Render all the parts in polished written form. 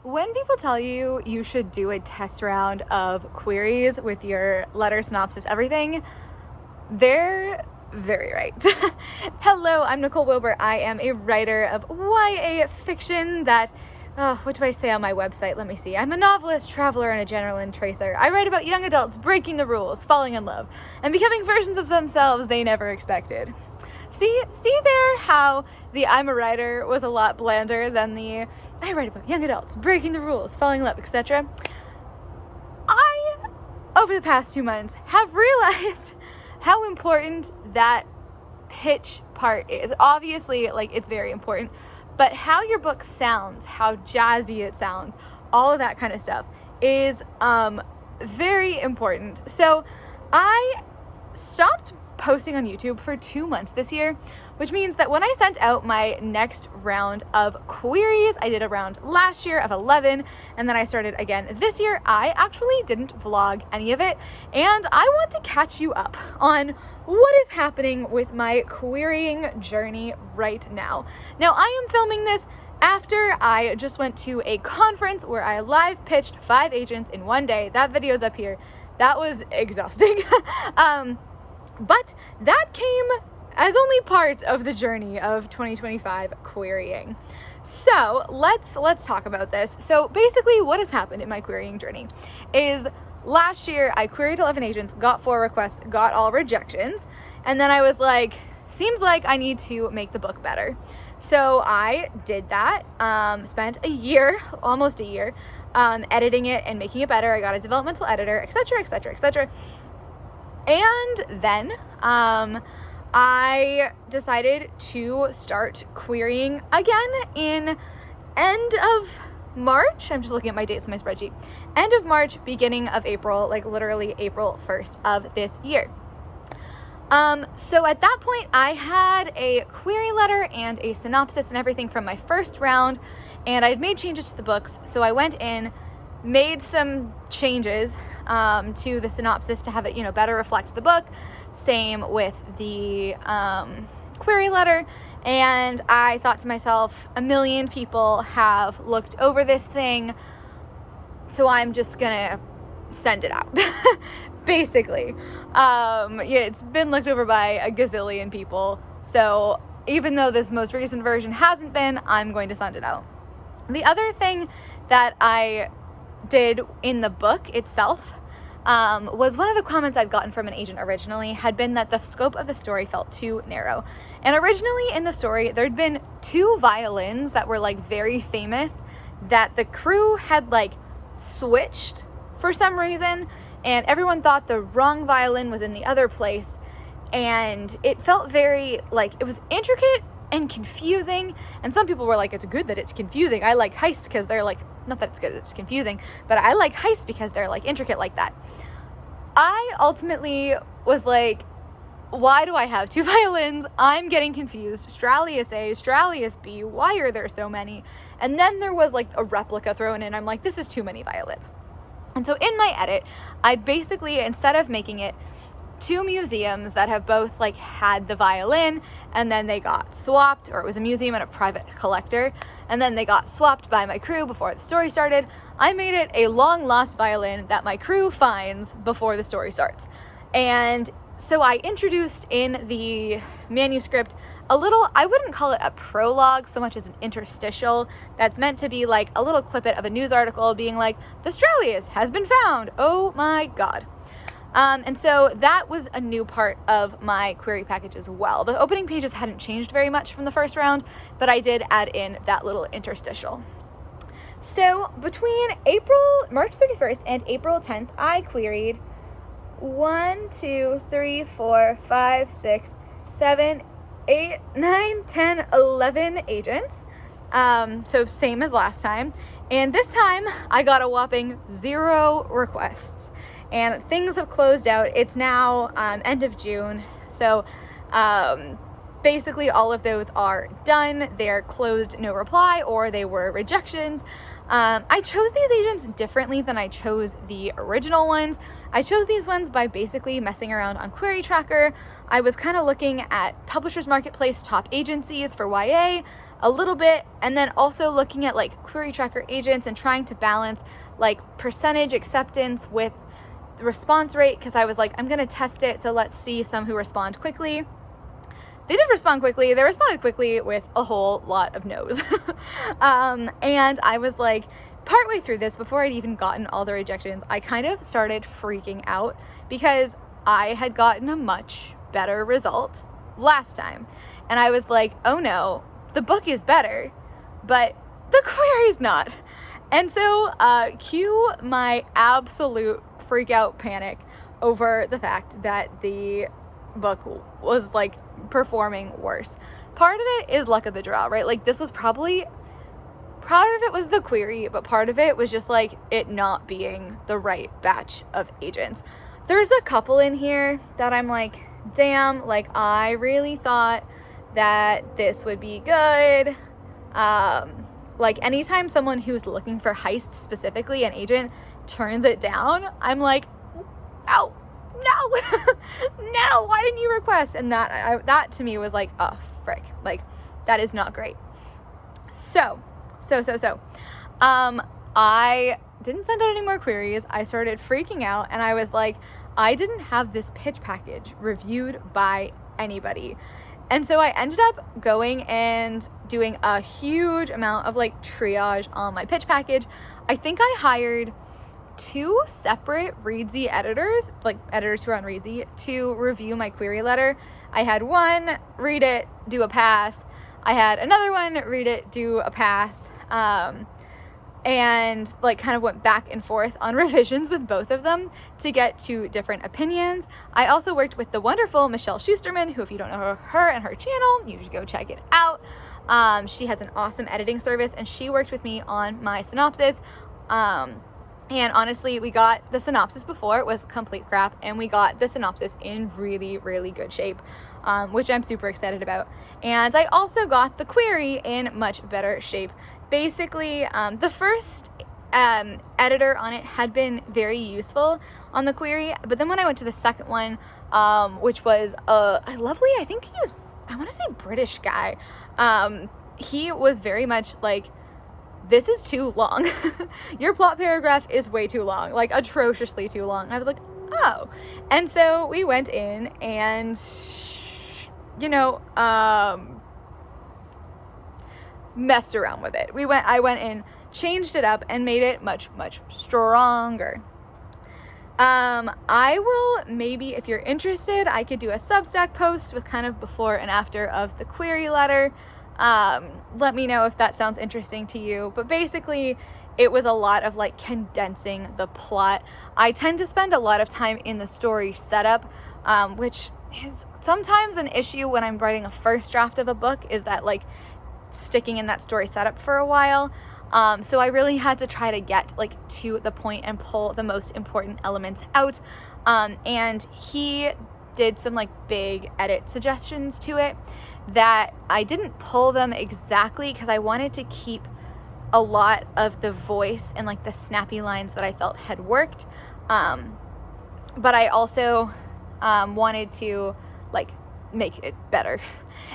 When people tell you you should do a test round of queries with your letter, synopsis, everything, they're very right. Hello, I'm Nicole Wilbur. I am a writer of YA fiction that, what do I say on my website? Let me see. I'm a novelist, traveler, and a adrenaline tracer. I write about young adults breaking the rules, falling in love, and becoming versions of themselves they never expected. See there how the I'm a writer was a lot blander than the I write about young adults breaking the rules, falling in love, etc. I, over the past 2 months, have realized how important that pitch part is. Obviously, it's very important, but how your book sounds, how jazzy it sounds, all of that kind of stuff is very important. So I stopped posting on YouTube for 2 months this year, which means that when I sent out my next round of queries, I did a round last year of 11, and then I started again this year, I actually didn't vlog any of it, and I want to catch you up on what is happening with my querying journey right now. Now, I am filming this after I just went to a conference where I live pitched 5 agents in one day. That video's up here. That was exhausting. But that came as only part of the journey of 2025 querying. So let's talk about this. So basically what has happened in my querying journey is last year I queried 11 agents, got 4 requests, got all rejections, and then I was like, seems like I need to make the book better. So I did that, spent a year, almost a year, editing it and making it better. I got a developmental editor, etc., etc., etc. And then I decided to start querying again in end of March. I'm just looking at my dates in my spreadsheet. End of March, beginning of April, literally April 1st of this year. So at that point, I had a query letter and a synopsis and everything from my first round, and I had made changes to the books. So I went in, made some changes to the synopsis to have it, better reflect the book. Same with the query letter. And I thought to myself, a million people have looked over this thing, so I'm just gonna send it out. Basically. It's been looked over by a gazillion people. So even though this most recent version hasn't been, I'm going to send it out. The other thing that I did in the book itself was one of the comments I'd gotten from an agent originally had been that the scope of the story felt too narrow. And originally in the story, there'd been 2 violins that were very famous that the crew had switched for some reason, and everyone thought the wrong violin was in the other place. And it felt very it was intricate and confusing, and some people were like, it's good that it's confusing. I like heists because they're not that it's good, it's confusing, but I like heists because they're intricate like that. I ultimately was like, why do I have 2 violins? I'm getting confused. Stralius A, Stralius B, why are there so many? And then there was a replica thrown in. I'm like, this is too many violins. And so in my edit, I basically, instead of making it 2 museums that have both had the violin and then they got swapped, or it was a museum and a private collector, and then they got swapped by my crew before the story started, I made it a long lost violin that my crew finds before the story starts. And so I introduced in the manuscript a little, I wouldn't call it a prologue so much as an interstitial that's meant to be a little clippet of a news article being the Stralius has been found, oh my god. And so that was a new part of my query package as well. The opening pages hadn't changed very much from the first round, but I did add in that little interstitial. So between March 31st and April 10th, I queried 1, 2, 3, 4, 5, 6, 7, 8, 9, 10, 11 agents. So same as last time. And this time I got a whopping 0 requests. And things have closed out. It's now end of June. So basically all of those are done. They're closed, no reply, or they were rejections. I chose these agents differently than I chose the original ones. I chose these ones by basically messing around on Query Tracker. I was kind of looking at Publishers Marketplace top agencies for YA, a little bit, and then also looking at like query tracker agents and trying to balance like percentage acceptance with the response rate, because I was like, I'm gonna test it, so let's see some who respond quickly. They did respond quickly. They responded quickly with a whole lot of no's. And I was like, partway through this, before I'd even gotten all the rejections, I kind of started freaking out because I had gotten a much better result last time. And I was like, oh no, the book is better, but the query's not. And so cue my absolute freak out panic over the fact that the book was like performing worse. Part of it is luck of the draw, right? Like this was probably, part of it was the query, but part of it was just like it not being the right batch of agents. There's a couple in here that I'm like, damn, like I really thought that this would be good. Like anytime someone who's looking for heists specifically, an agent, turns it down, I'm like, no, no, why didn't you request? And that to me was like, oh, frick, like that is not great. So, I didn't send out any more queries. I started freaking out, and I was like, I didn't have this pitch package reviewed by anybody. And so I ended up going and doing a huge amount of like triage on my pitch package. I think I hired 2 separate Readsy editors, like editors who are on Readsy, to review my query letter. I had one read it, do a pass. I had another one read it, do a pass. And like kind of went back and forth on revisions with both of them to get 2 different opinions. I also worked with the wonderful Michelle Schusterman, who if you don't know her and her channel, you should go check it out. She has an awesome editing service, and she worked with me on my synopsis. And honestly, we got the synopsis before it was complete crap, and we got the synopsis in really, really good shape, which I'm super excited about. And I also got the query in much better shape. Basically, the first editor on it had been very useful on the query, but then when I went to the second one, which was a lovely, I think he was, I want to say British guy, he was very much like, this is too long. Your plot paragraph is way too long, like atrociously too long. I was like, oh. And so we went in and, messed around with it. I went in, changed it up, and made it much, much stronger. I will maybe, if you're interested, I could do a Substack post with kind of before and after of the query letter. Let me know if that sounds interesting to you. But basically, it was a lot of like condensing the plot. I tend to spend a lot of time in the story setup, which is sometimes an issue when I'm writing a first draft of a book, is that like sticking in that story setup for a while. So I really had to try to get like to the point and pull the most important elements out. And he did some like big edit suggestions to it that I didn't pull them exactly because I wanted to keep a lot of the voice and like the snappy lines that I felt had worked. But I also wanted to like make it better.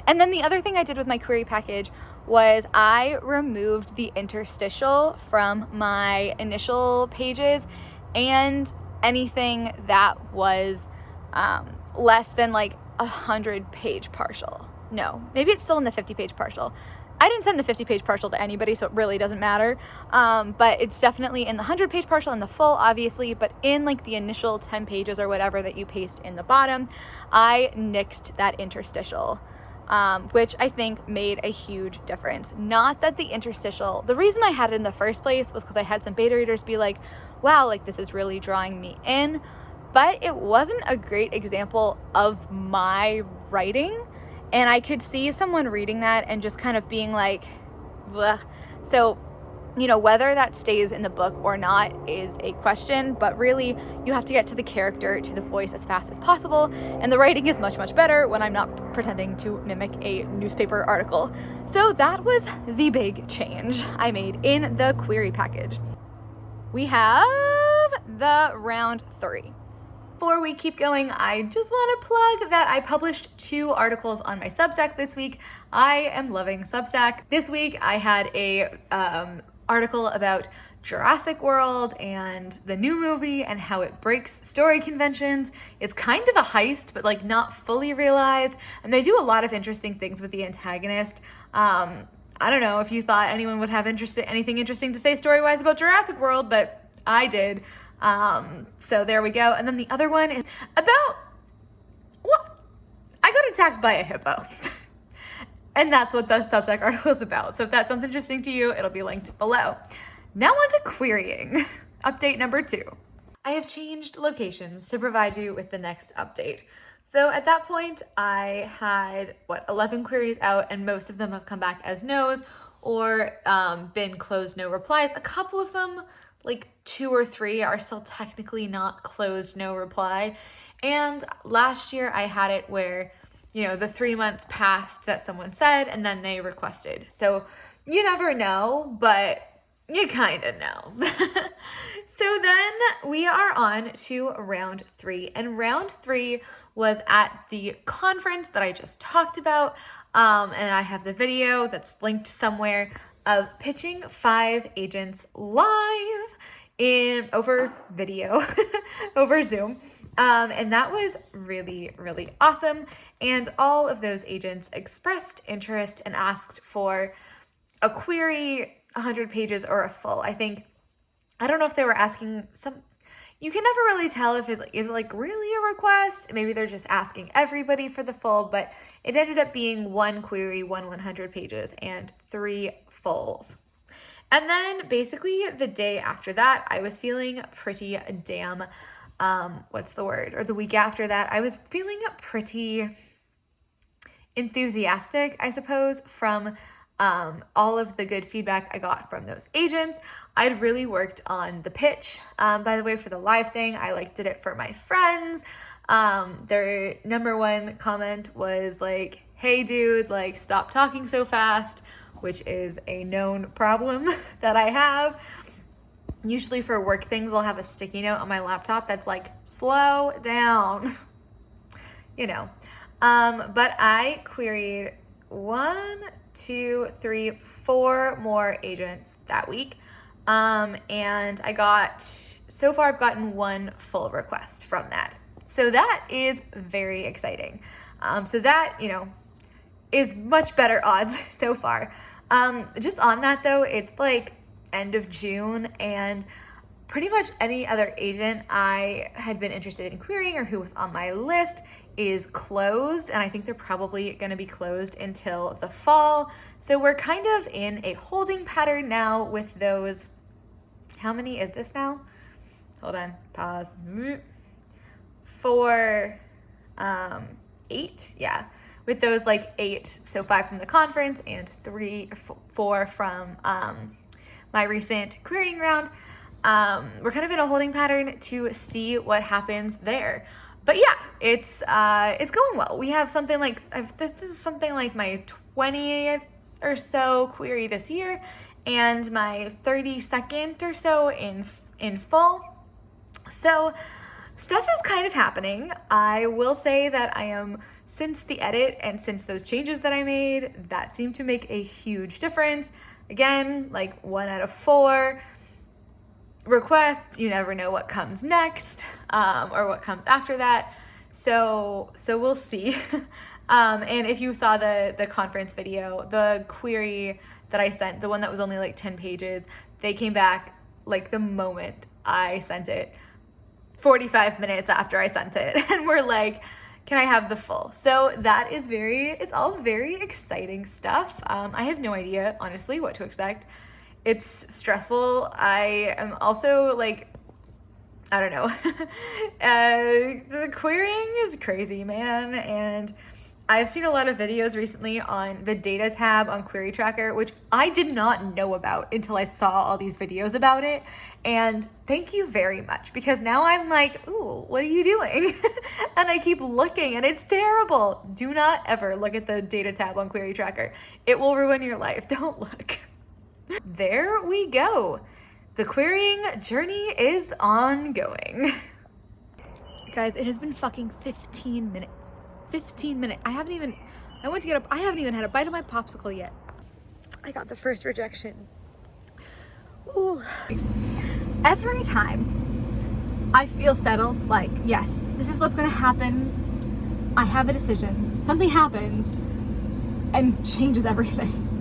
And then the other thing I did with my query package was I removed the interstitial from my initial pages and anything that was less than like 100-page partial. No, maybe it's still in the 50-page partial. I didn't send the 50-page partial to anybody, so it really doesn't matter. But it's definitely in the 100-page partial and the full, obviously, but in like the initial 10 pages or whatever that you paste in the bottom, I nixed that interstitial, which I think made a huge difference. Not that the interstitial, the reason I had it in the first place was because I had some beta readers be like, wow, like this is really drawing me in, but it wasn't a great example of my writing. And I could see someone reading that and just kind of being like, bleh. So, whether that stays in the book or not is a question, but really you have to get to the character, to the voice as fast as possible. And the writing is much, much better when I'm not pretending to mimic a newspaper article. So that was the big change I made in the query package. We have the round 3. Before we keep going, I just want to plug that I published 2 articles on my Substack this week. I am loving Substack. This week I had a article about Jurassic World and the new movie and how it breaks story conventions. It's kind of a heist, but like not fully realized. And they do a lot of interesting things with the antagonist. I don't know if you thought anyone would have anything interesting to say story-wise about Jurassic World, but I did. So there we go. And then the other one is about, well, I got attacked by a hippo. And that's what the Substack article is about. So if that sounds interesting to you, it'll be linked below. Now on to querying. Update number 2. I have changed locations to provide you with the next update. So at that point, I had, 11 queries out, and most of them have come back as no's or been closed no replies. A couple of them, like 2 or 3, are still technically not closed no reply. And last year I had it where, the 3 months passed that someone said, and then they requested. So you never know, but you kind of know. So then we are on to round 3, and round 3 was at the conference that I just talked about, and I have the video that's linked somewhere of pitching 5 agents live over video, over Zoom, and that was really, really awesome. And all of those agents expressed interest and asked for a query, 100 pages or a full. I don't know if they were asking you can never really tell if it is like really a request. Maybe they're just asking everybody for the full, but it ended up being 1 query, 100 pages, and 3 fulls. And then basically the day after that, I was feeling pretty damn, the week after that, I was feeling pretty enthusiastic, I suppose, from all of the good feedback I got from those agents. I'd really worked on the pitch. By the way, for the live thing, I did it for my friends. Their number 1 comment was like, hey dude, stop talking so fast, which is a known problem that I have. Usually for work things, I'll have a sticky note on my laptop that's like, slow down, but I queried 1, 2, 3, 4 more agents that week. And so far I've gotten 1 full request from that. So that is very exciting. So that, is much better odds so far. Just on that though, it's end of June, and pretty much any other agent I had been interested in querying or who was on my list is closed, and I think they're probably going to be closed until the fall. So we're kind of in a holding pattern now with those. How many is this now? Hold on, pause. 4, 8, yeah. With those 8, so 5 from the conference and 4 from my recent querying round. We're kind of in a holding pattern to see what happens there. But yeah, it's going well. We have something this is something like my 20th or so query this year, and my 32nd or so in full. So stuff is kind of happening. I will say that I am, since the edit and since those changes that I made, that seemed to make a huge difference. Again, 1 out of 4 requests, you never know what comes next, or what comes after that. So we'll see. And if you saw the conference video, the query that I sent, the one that was only 10 pages, they came back the moment I sent it, 45 minutes after I sent it, and were like, can I have the full? So that is it's all very exciting stuff. I have no idea, honestly, what to expect. It's stressful. I am also I don't know. The querying is crazy, man. And I've seen a lot of videos recently on the data tab on Query Tracker, which I did not know about until I saw all these videos about it. And thank you very much, because now I'm like, ooh, what are you doing? And I keep looking and it's terrible. Do not ever look at the data tab on Query Tracker. It will ruin your life. Don't look. There we go. The querying journey is ongoing. Guys, it has been fucking 15 minutes. 15 minutes. I went to get up. I haven't even had a bite of my popsicle yet. I got the first rejection. Ooh. Every time I feel settled, like, yes, this is what's gonna happen. I have a decision. Something happens and changes everything.